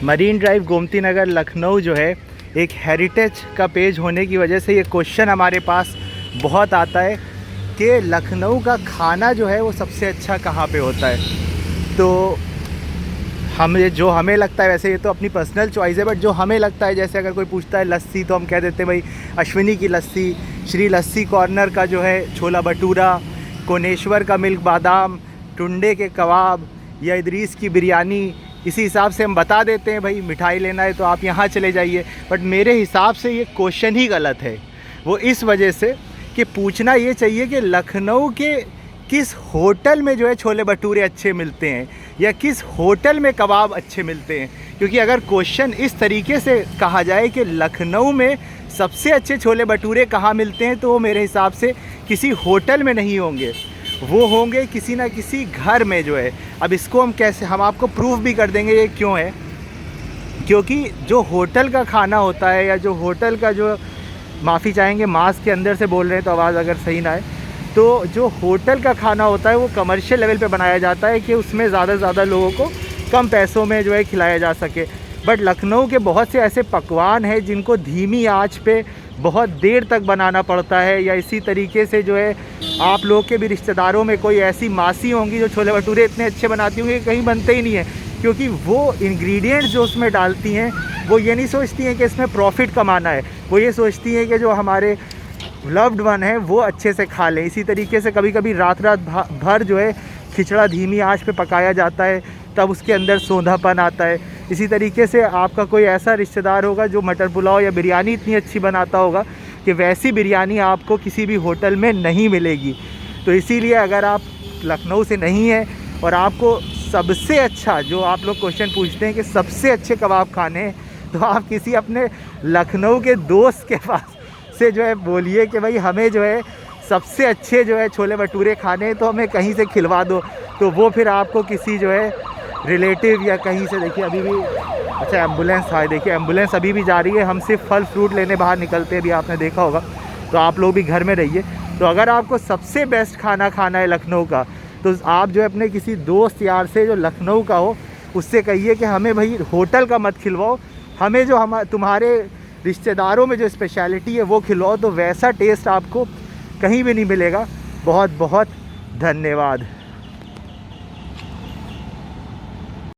Marine drive Gomti Nagar Lucknow जो है एक हेरिटेज का पेज होने की वजह से ये क्वेश्चन हमारे पास बहुत आता है कि लखनऊ का खाना जो है वो सबसे अच्छा कहाँ पे होता है। तो हमें लगता है, वैसे ये तो अपनी पर्सनल चॉइस है, बट जो हमें लगता है, जैसे अगर कोई पूछता है लस्सी तो हम कह देते हैं भाई अश्विनी की लस्सी, श्री लस्सी कॉर्नर का जो है छोला भटूरा, कोनेश्वर का मिल्क बादाम, टुंडे के कबाब या इदरीस की बिरयानी। इसी हिसाब से हम बता देते हैं भाई मिठाई लेना है तो आप यहाँ चले जाइए। बट मेरे हिसाब से ये क्वेश्चन ही गलत है। वो इस वजह से कि पूछना ये चाहिए कि लखनऊ के किस होटल में जो है छोले भटूरे अच्छे मिलते हैं या किस होटल में कबाब अच्छे मिलते हैं। क्योंकि अगर क्वेश्चन इस तरीके से कहा जाए कि लखनऊ में सबसे अच्छे छोले भटूरे कहाँ मिलते हैं, तो वो मेरे हिसाब से किसी होटल में नहीं होंगे, वो होंगे किसी ना किसी घर में जो है। अब इसको हम आपको प्रूफ भी कर देंगे ये क्यों है। क्योंकि जो होटल का खाना होता है या जो होटल का जो, माफ़ी चाहेंगे मास्क के अंदर से बोल रहे हैं तो आवाज़ अगर सही ना आए, तो जो होटल का खाना होता है वो कमर्शियल लेवल पे बनाया जाता है कि उसमें ज़्यादा से ज़्यादा लोगों को कम पैसों में जो है खिलाया जा सके। बट लखनऊ के बहुत से ऐसे पकवान हैं जिनको धीमी आंच पे बहुत देर तक बनाना पड़ता है। या इसी तरीके से जो है आप लोग के भी रिश्तेदारों में कोई ऐसी मासी होंगी जो छोले भटूरे इतने अच्छे बनाती होंगी कि कहीं बनते ही नहीं है। क्योंकि वो इंग्रेडिएंट्स जो उसमें डालती हैं वो ये नहीं सोचती हैं कि इसमें प्रॉफिट कमाना है, वो ये सोचती हैं कि जो हमारे लव्ड वन है वो अच्छे से खा लें। इसी तरीके से कभी कभी रात भर जो है खिचड़ा धीमी आंच पे पकाया जाता है, तब उसके अंदर सोंधापन आता है। इसी तरीके से आपका कोई ऐसा रिश्तेदार होगा जो मटर पुलाव या बिरयानी इतनी अच्छी बनाता होगा कि वैसी बिरयानी आपको किसी भी होटल में नहीं मिलेगी। तो इसीलिए अगर आप लखनऊ से नहीं हैं और आपको सबसे अच्छा, जो आप लोग क्वेश्चन पूछते हैं कि सबसे अच्छे कबाब खाने हैं, तो आप किसी अपने लखनऊ के दोस्त के पास से जो है बोलिए कि भाई हमें जो है सबसे अच्छे जो है छोले भटूरे खाने हैं तो हमें कहीं से खिलवा दो। तो वो फिर आपको किसी जो है रिलेटिव या कहीं से, देखिए अभी भी अच्छा एम्बुलेंस है, देखिए एम्बुलेंस अभी भी जा रही है। हम सिर्फ फल फ्रूट लेने बाहर निकलते हैं, अभी आपने देखा होगा। तो आप लोग भी घर में रहिए। तो अगर आपको सबसे बेस्ट खाना खाना है लखनऊ का, तो आप जो है अपने किसी दोस्त यार से जो लखनऊ का हो उससे कहिए कि हमें भाई होटल का मत खिलवाओ, हमें जो तुम्हारे रिश्तेदारों में जो स्पेशलिटी है वो खिलवाओ। तो वैसा टेस्ट आपको कहीं भी नहीं मिलेगा। बहुत बहुत धन्यवाद।